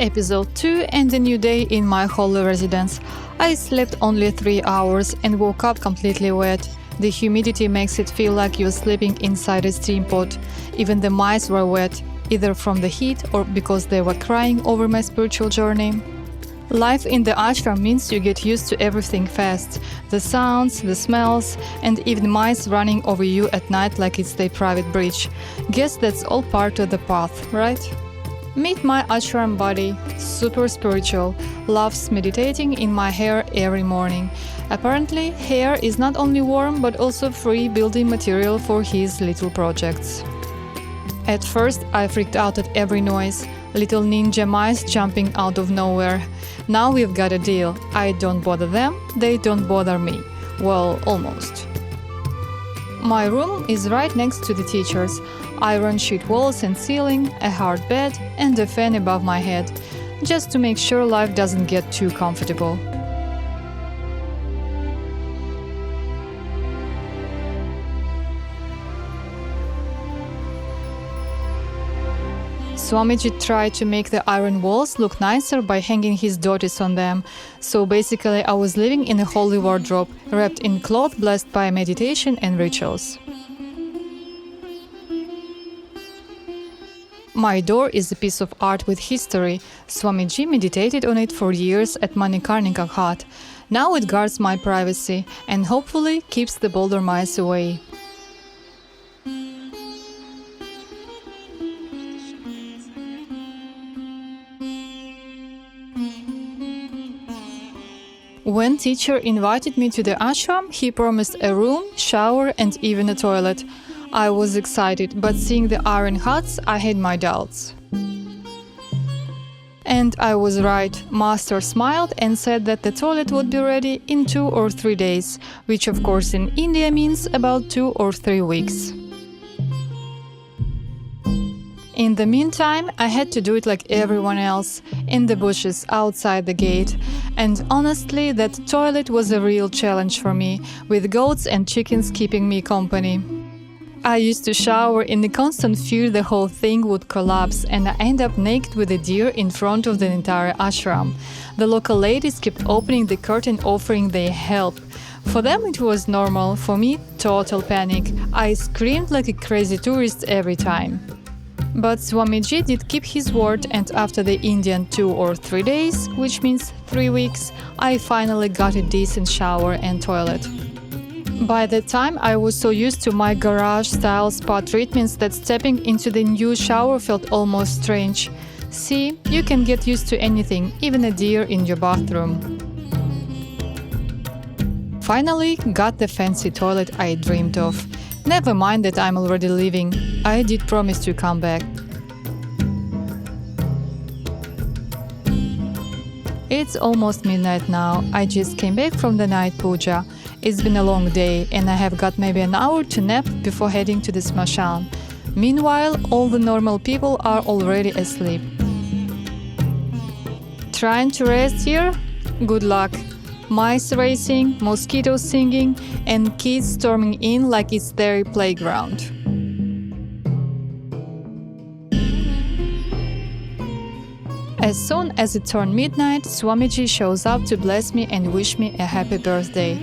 Episode 2 and a new day in my holy residence. I slept only 3 hours and woke up completely wet. The humidity makes it feel like you're sleeping inside a steam pot. Even the mice were wet, either from the heat or because they were crying over my spiritual journey. Life in the ashram means you get used to everything fast. The sounds, the smells, and even mice running over you at night like it's their private bridge. Guess that's all part of the path, right? Meet my ashram buddy, super spiritual, loves meditating in my hair every morning. Apparently, hair is not only warm but also free building material for his little projects. At first, I freaked out at every noise, little ninja mice jumping out of nowhere. Now we've got a deal. I don't bother them, they don't bother me. Well, almost. My room is right next to the teacher's. Iron sheet walls and ceiling, a hard bed, and a fan above my head, just to make sure life doesn't get too comfortable. Swamiji tried to make the iron walls look nicer by hanging his dhotis on them. So basically I was living in a holy wardrobe, wrapped in cloth blessed by meditation and rituals. My door is a piece of art with history. Swamiji meditated on it for years at Manikarnika Ghat. Now it guards my privacy and hopefully keeps the boulder mice away. When teacher invited me to the ashram, he promised a room, shower and even a toilet. I was excited, but seeing the iron huts, I had my doubts. And I was right. Master smiled and said that the toilet would be ready in 2 or 3 days, which of course in India means about 2 or 3 weeks. In the meantime, I had to do it like everyone else, in the bushes outside the gate. And honestly, that toilet was a real challenge for me, with goats and chickens keeping me company. I used to shower in the constant fear the whole thing would collapse and I end up naked with a deer in front of the entire ashram. The local ladies kept opening the curtain offering their help. For them it was normal, for me total panic. I screamed like a crazy tourist every time. But Swamiji did keep his word and after the Indian 2 or 3 days, which means 3 weeks, I finally got a decent shower and toilet. By that time, I was so used to my garage-style spa treatments that stepping into the new shower felt almost strange. See, you can get used to anything, even a deer in your bathroom. Finally, got the fancy toilet I dreamed of. Never mind that I'm already leaving. I did promise to come back. It's almost midnight now. I just came back from the night puja. It's been a long day and I have got maybe an hour to nap before heading to the Smashan. Meanwhile, all the normal people are already asleep. Trying to rest here? Good luck. Mice racing, mosquitoes singing, and kids storming in like it's their playground. As soon as it turned midnight, Swamiji shows up to bless me and wish me a happy birthday.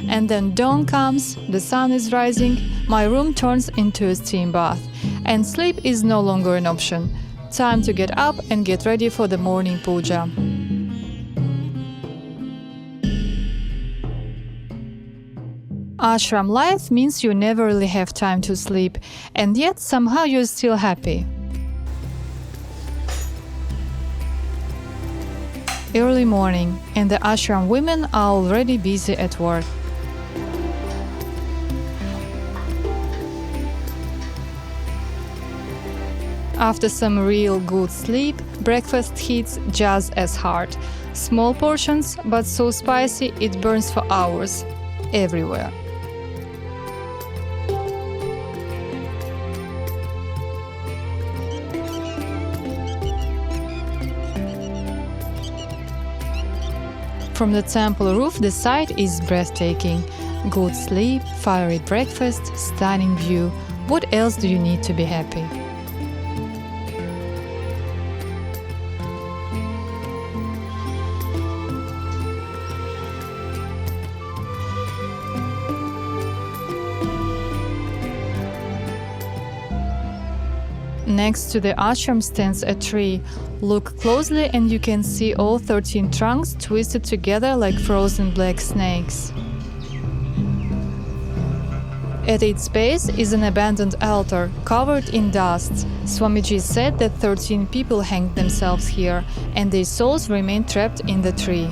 And then dawn comes, the sun is rising, my room turns into a steam bath, and sleep is no longer an option. Time to get up and get ready for the morning puja. Ashram life means you never really have time to sleep, and yet somehow you're still happy. Early morning, and the ashram women are already busy at work. After some real good sleep, breakfast hits just as hard. Small portions, but so spicy it burns for hours, everywhere. From the temple roof, the sight is breathtaking. Good sleep, fiery breakfast, stunning view. What else do you need to be happy? Next to the ashram stands a tree. Look closely and you can see all 13 trunks twisted together like frozen black snakes. At its base is an abandoned altar, covered in dust. Swamiji said that 13 people hanged themselves here, and their souls remain trapped in the tree.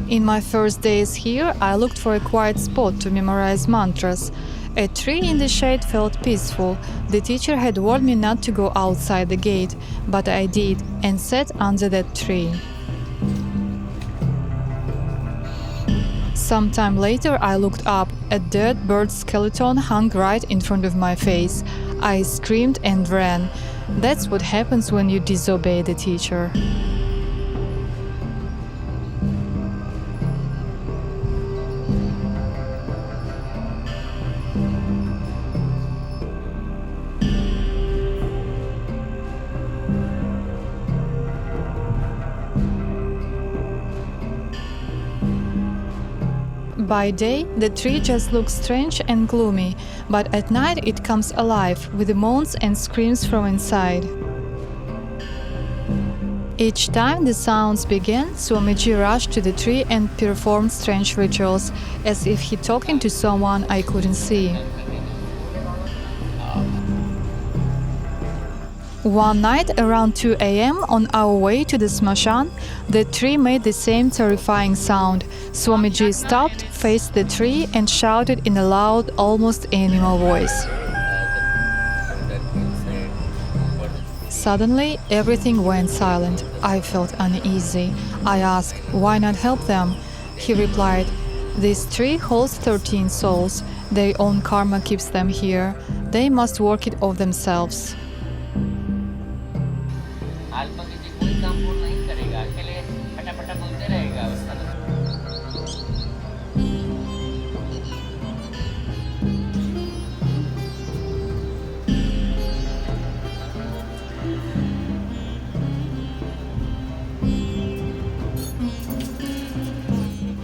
In my first days here, I looked for a quiet spot to memorize mantras. A tree in the shade felt peaceful. The teacher had warned me not to go outside the gate, but I did and sat under that tree. Sometime later, I looked up. A dead bird's skeleton hung right in front of my face. I screamed and ran. That's what happens when you disobey the teacher. By day, the tree just looks strange and gloomy, but at night it comes alive with moans and screams from inside. Each time the sounds began, Swamiji rushed to the tree and performed strange rituals, as if he talking to someone I couldn't see. One night around 2 a.m. on our way to the Smashan, the tree made the same terrifying sound. Swamiji stopped, faced the tree and shouted in a loud, almost animal voice. Suddenly, everything went silent. I felt uneasy. I asked, why not help them? He replied, this tree holds 13 souls. Their own karma keeps them here. They must work it off themselves.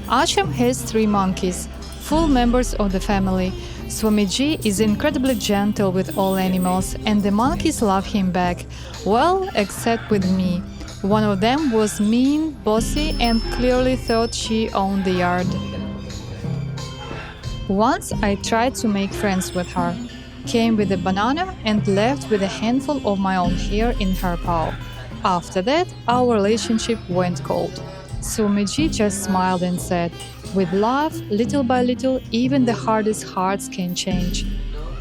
Ashram has 3 monkeys, full members of the family. Swamiji is incredibly gentle with all animals, and the monkeys love him back. Well, except with me. One of them was mean, bossy, and clearly thought she owned the yard. Once I tried to make friends with her. Came with a banana and left with a handful of my own hair in her paw. After that, our relationship went cold. Swamiji just smiled and said, with love, little by little, even the hardest hearts can change.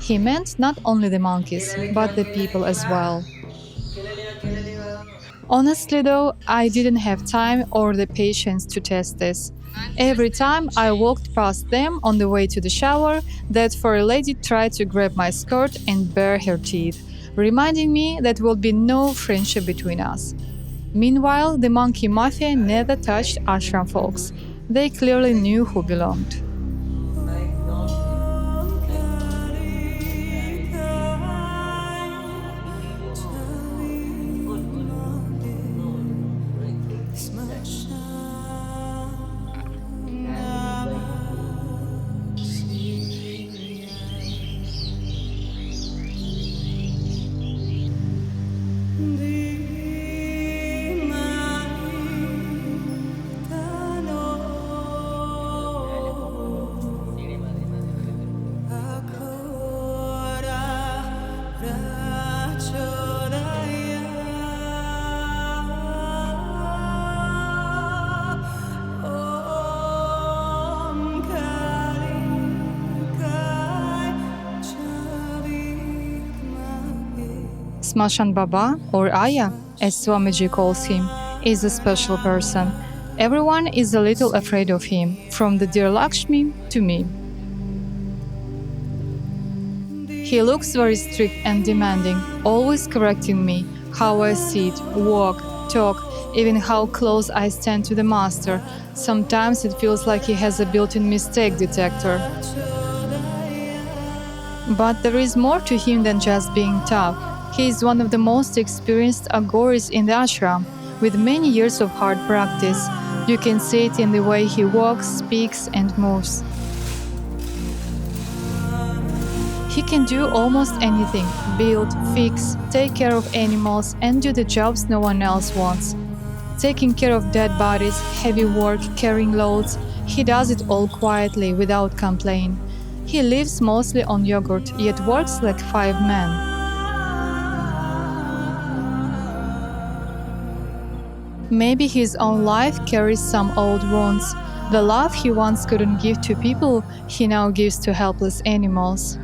He meant not only the monkeys, but the people as well. Honestly though, I didn't have time or the patience to test this. Every time I walked past them on the way to the shower, that furry lady tried to grab my skirt and bare her teeth, reminding me that there will be no friendship between us. Meanwhile, the monkey mafia never touched ashram folks. They clearly knew who belonged. Smashan Baba, or Aya, as Swamiji calls him, is a special person. Everyone is a little afraid of him, from the dear Lakshmi to me. He looks very strict and demanding, always correcting me, how I sit, walk, talk, even how close I stand to the master. Sometimes it feels like he has a built-in mistake detector. But there is more to him than just being tough. He is one of the most experienced Aghoris in the ashram, with many years of hard practice. You can see it in the way he walks, speaks, and moves. He can do almost anything: build, fix, take care of animals, and do the jobs no one else wants. Taking care of dead bodies, heavy work, carrying loads, he does it all quietly, without complaint. He lives mostly on yogurt, yet works like 5 men. Maybe his own life carries some old wounds. The love he once couldn't give to people, he now gives to helpless animals.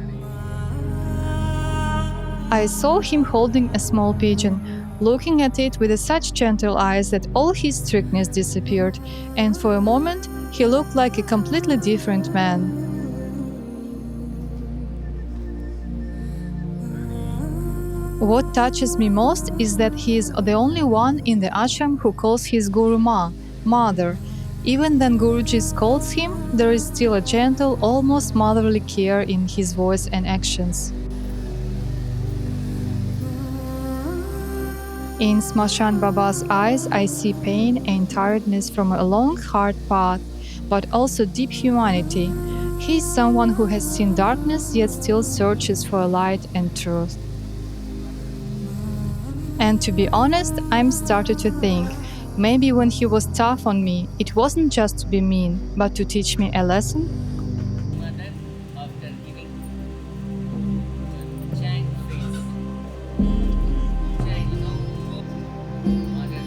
I saw him holding a small pigeon, looking at it with such gentle eyes that all his strictness disappeared, and for a moment he looked like a completely different man. What touches me most is that he is the only one in the ashram who calls his guru Ma, mother. Even when Guruji scolds him, there is still a gentle, almost motherly care in his voice and actions. In Smashan Baba's eyes, I see pain and tiredness from a long, hard path, but also deep humanity. He is someone who has seen darkness yet still searches for light and truth. And to be honest, I'm started to think, maybe when he was tough on me, it wasn't just to be mean, but to teach me a lesson. Mother, after giving chant face, chant, mother seva, praying, then mother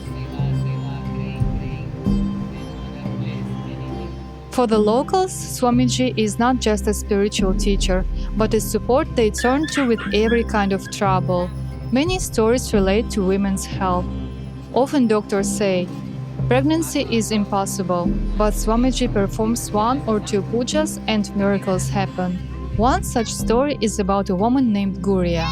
bless anything. For the locals, Swamiji is not just a spiritual teacher, but a support they turn to with every kind of trouble. Many stories relate to women's health. Often doctors say, pregnancy is impossible, but Swamiji performs 1 or 2 pujas and miracles happen. One such story is about a woman named Guria.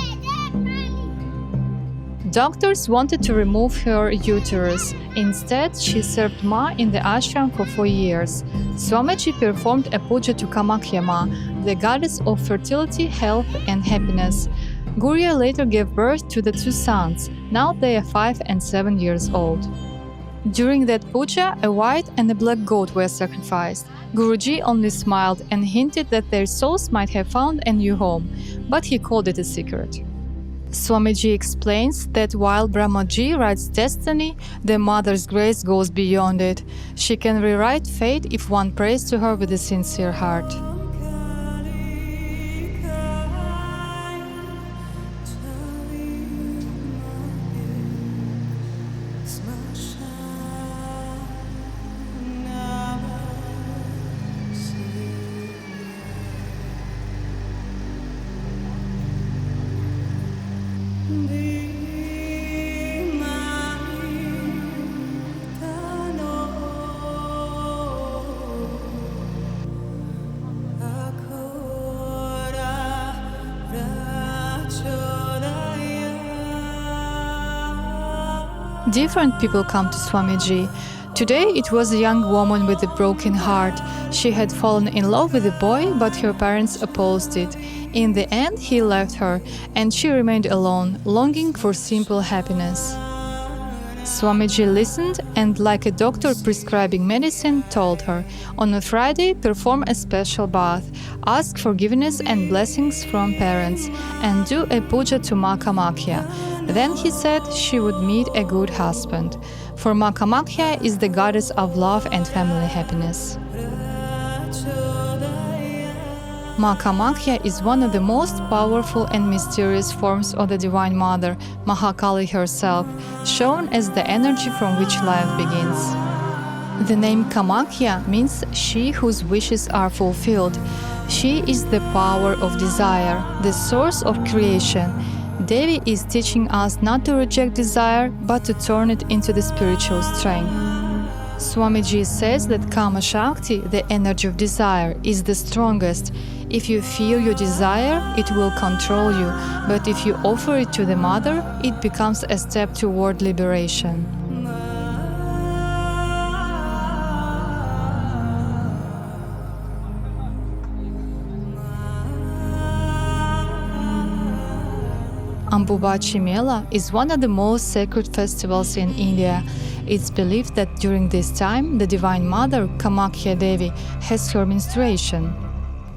Doctors wanted to remove her uterus. Instead, she served Ma in the ashram for 4 years. Swamiji performed a puja to Kamakhya Ma, the goddess of fertility, health, and happiness. Guria later gave birth to the 2 sons. Now they are 5 and 7 years old. During that puja, a white and a black goat were sacrificed. Guruji only smiled and hinted that their souls might have found a new home, but he called it a secret. Swamiji explains that while Brahmaji writes destiny, the Mother's grace goes beyond it. She can rewrite fate if one prays to her with a sincere heart. Different people come to Swamiji. Today it was a young woman with a broken heart. She had fallen in love with a boy, but her parents opposed it. In the end, he left her, and she remained alone, longing for simple happiness. Swamiji listened and, like a doctor prescribing medicine, told her, on a Friday, perform a special bath, ask forgiveness and blessings from parents, and do a puja to Ma Kamakhya. Then he said she would meet a good husband. For Ma Kamakhya is the goddess of love and family happiness. Ma Kamakhya is one of the most powerful and mysterious forms of the Divine Mother, Maa Kali herself, shown as the energy from which life begins. The name Kamakhya means she whose wishes are fulfilled. She is the power of desire, the source of creation. Devi is teaching us not to reject desire, but to turn it into the spiritual strength. Swamiji says that Kama Shakti, the energy of desire, is the strongest. If you feel your desire, it will control you, but if you offer it to the Mother, it becomes a step toward liberation. Ambubachi Mela is one of the most sacred festivals in India. It's believed that during this time, the Divine Mother, Kamakhya Devi, has her menstruation.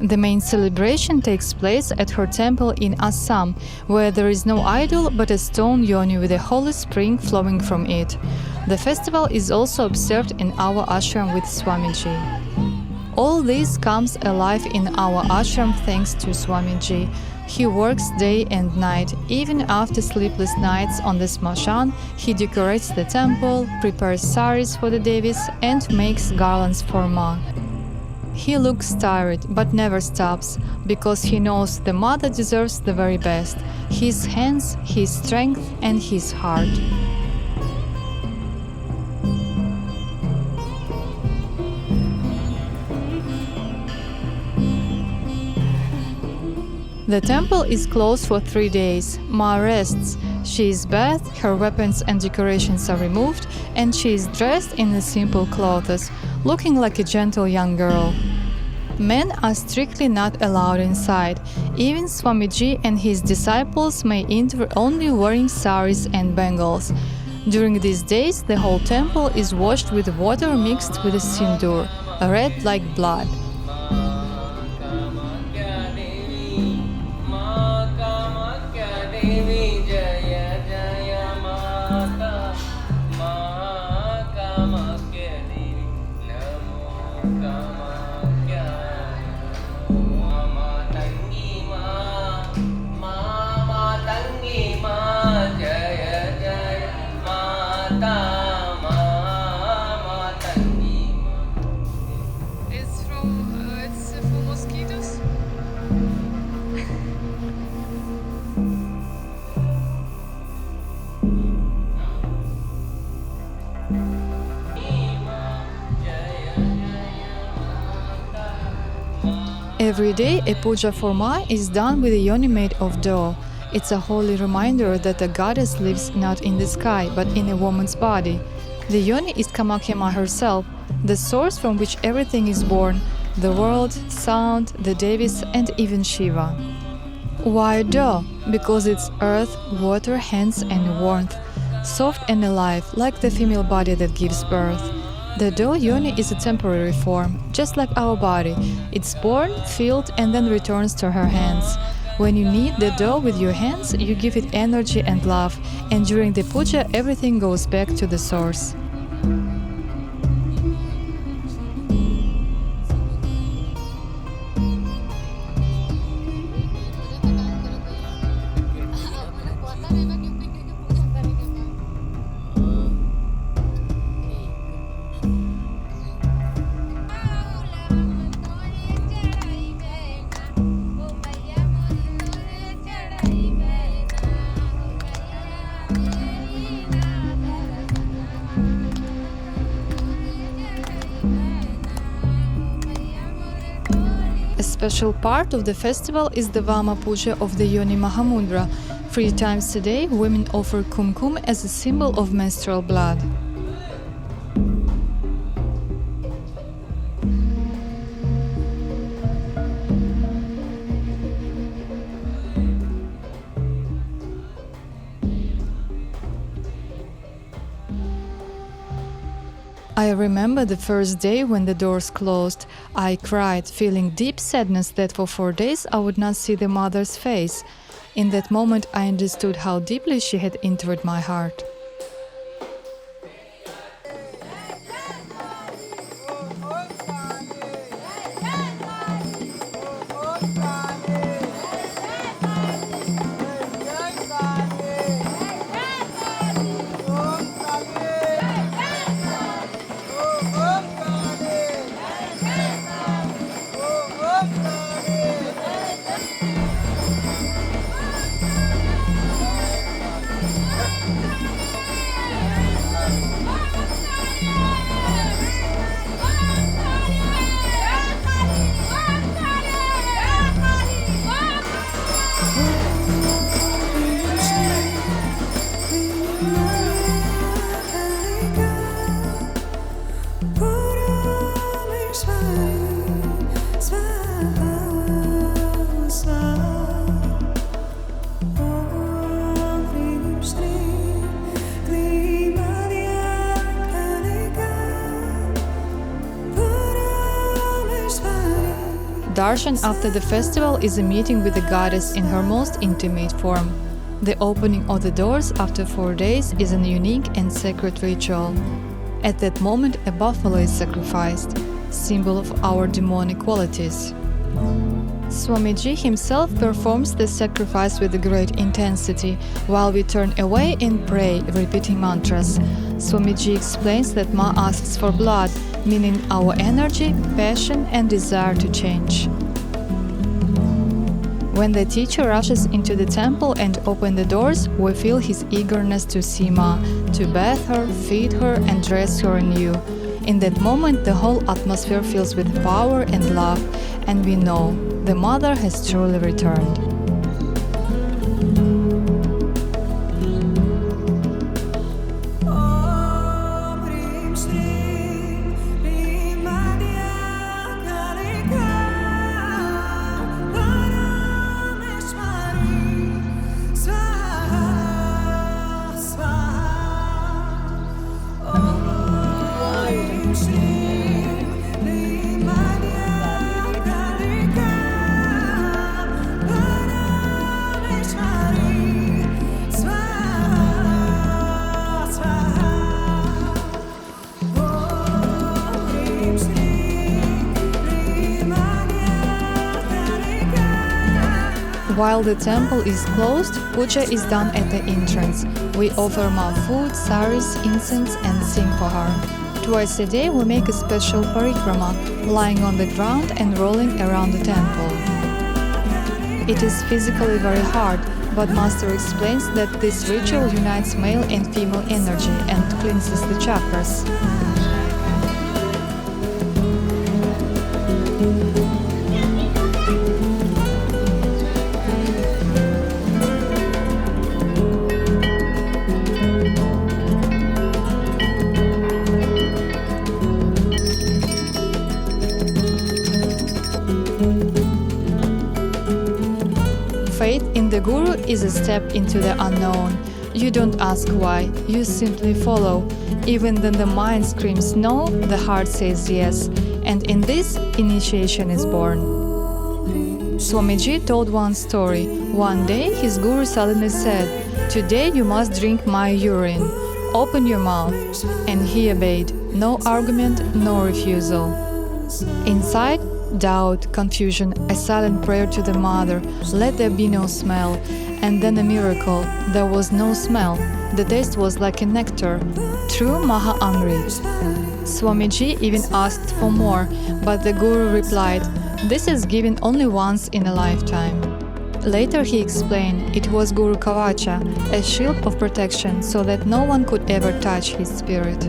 The main celebration takes place at her temple in Assam, where there is no idol but a stone yoni with a holy spring flowing from it. The festival is also observed in our ashram with Swamiji. All this comes alive in our ashram thanks to Swamiji. He works day and night. Even after sleepless nights on the Smashan, he decorates the temple, prepares saris for the Devis, and makes garlands for Ma. He looks tired, but never stops, because he knows the mother deserves the very best: his hands, his strength, and his heart. The temple is closed for 3 days. Ma rests. She is bathed, her weapons and decorations are removed, and she is dressed in the simple clothes, looking like a gentle young girl. Men are strictly not allowed inside. Even Swamiji and his disciples may enter only wearing saris and bangles. During these days, the whole temple is washed with water mixed with a sindoor, red like blood. Ma Kamakhya Devi Jaya Jaya Mata Ma Kamakhya Devi Namo Kamakhya Mama Tangi Mama Tangi Jaya Jaya Mata Mama Tangi It's for mosquitoes. Every day, a puja for Ma is done with a yoni made of dough. It's a holy reminder that the goddess lives not in the sky, but in a woman's body. The yoni is Kamakhya Ma herself, the source from which everything is born: the world, sound, the Devis, and even Shiva. Why dough? Because it's earth, water, hands, and warmth, soft and alive, like the female body that gives birth. The dough yoni is a temporary form, just like our body. It's born, filled, and then returns to her hands. When you knead the dough with your hands, you give it energy and love, and during the puja, everything goes back to the source. A special part of the festival is the Vama Puja of the Yoni Mahamudra. 3 times a day, women offer kumkum as a symbol of menstrual blood. I remember the first day when the doors closed. I cried, feeling deep sadness that for 4 days I would not see the mother's face. In that moment, I understood how deeply she had entered my heart. darshan after the festival is a meeting with the goddess in her most intimate form. The opening of the doors after 4 days is a unique and sacred ritual. At that moment, a buffalo is sacrificed, symbol of our demonic qualities. Swamiji himself performs the sacrifice with great intensity, while we turn away and pray, repeating mantras. Swamiji explains that Ma asks for blood, meaning our energy, passion, and desire to change. When the teacher rushes into the temple and opens the doors, we feel his eagerness to see Ma, to bathe her, feed her, and dress her anew. In that moment, the whole atmosphere fills with power and love, and we know the mother has truly returned. While the temple is closed, puja is done at the entrance. We offer Ma food, saris, incense, and sing for her. Twice a day we make a special parikrama, lying on the ground and rolling around the temple. It is physically very hard, but Master explains that this ritual unites male and female energy and cleanses the chakras. Faith in the Guru is a step into the unknown. You don't ask why, you simply follow. Even when the mind screams no, the heart says yes. And in this, initiation is born. Swamiji told one story. One day, his Guru suddenly said, "Today you must drink my urine. Open your mouth." And he obeyed. No argument, no refusal. Inside, doubt, confusion, a silent prayer to the mother, let there be no smell. And then a miracle, there was no smell. The taste was like a nectar, true Maha Amrit. Swamiji even asked for more, but the Guru replied, "This is given only once in a lifetime." Later he explained it was Guru Kavacha, a shield of protection so that no one could ever touch his spirit.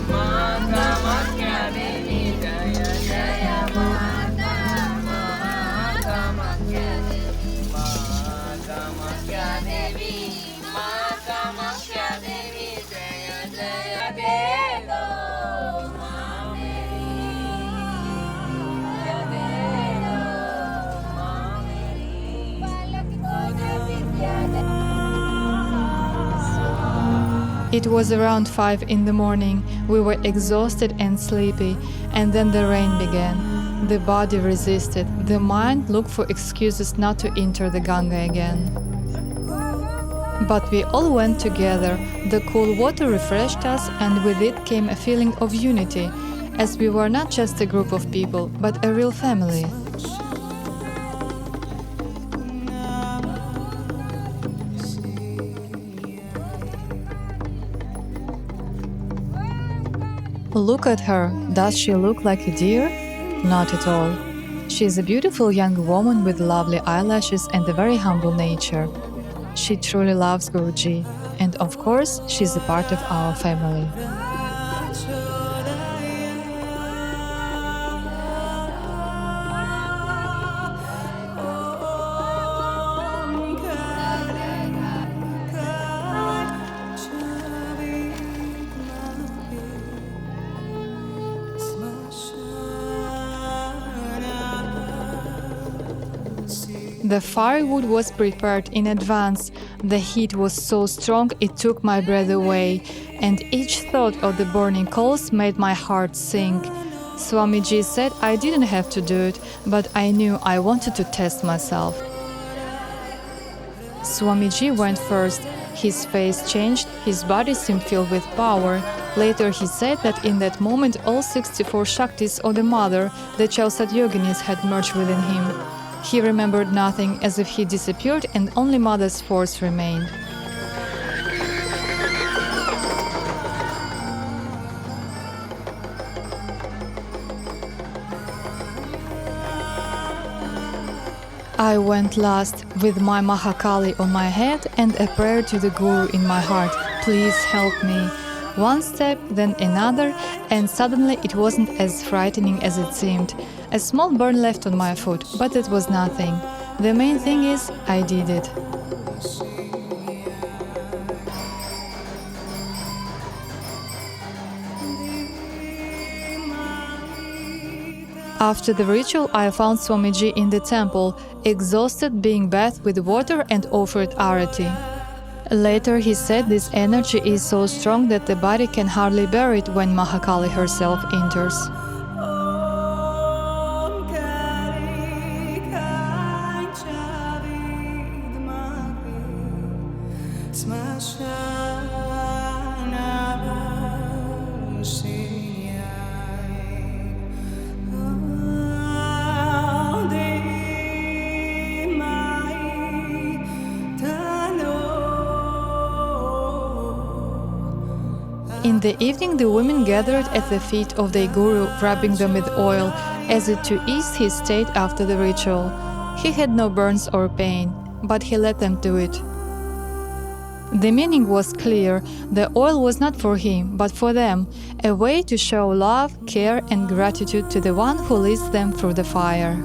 Ma Kamakhya Devi Jaya Jaya Mata Ma Kamakhya Devi Ma Kamakhya Devi Ma Kamakhya Devi Jaya Jaya Dedo Ma Meri Jaya Dedo Ma Meri Balak Koja Vidya. It was around 5 in the morning. We were exhausted and sleepy, and then the rain began. The body resisted. The mind looked for excuses not to enter the Ganga again. But we all went together. The cool water refreshed us, and with it came a feeling of unity, as we were not just a group of people, but a real family. Look at her. Does she look like a deer? Not at all. She is a beautiful young woman with lovely eyelashes and a very humble nature. She truly loves Guruji, and of course, she is a part of our family. The firewood was prepared in advance. The heat was so strong it took my breath away, and each thought of the burning coals made my heart sink. Swamiji said I didn't have to do it, but I knew I wanted to test myself. Swamiji went first. His face changed, his body seemed filled with power. Later he said that in that moment all 64 Shaktis of the Mother, the Chalsat Yoginis, had merged within him. He remembered nothing, as if he disappeared and only Mother's force remained. I went last, with my Maa Kali on my head and a prayer to the Guru in my heart. Please help me. One step, then another, and suddenly it wasn't as frightening as it seemed. A small burn left on my foot, but it was nothing. The main thing is, I did it. After the ritual, I found Swamiji in the temple, exhausted, being bathed with water and offered arati. Later he said this energy is so strong that the body can hardly bear it when Maa Kali herself enters. In the evening, the women gathered at the feet of the Guru, rubbing them with oil, as if to ease his state after the ritual. He had no burns or pain, but he let them do it. The meaning was clear. The oil was not for him, but for them, a way to show love, care, and gratitude to the one who leads them through the fire.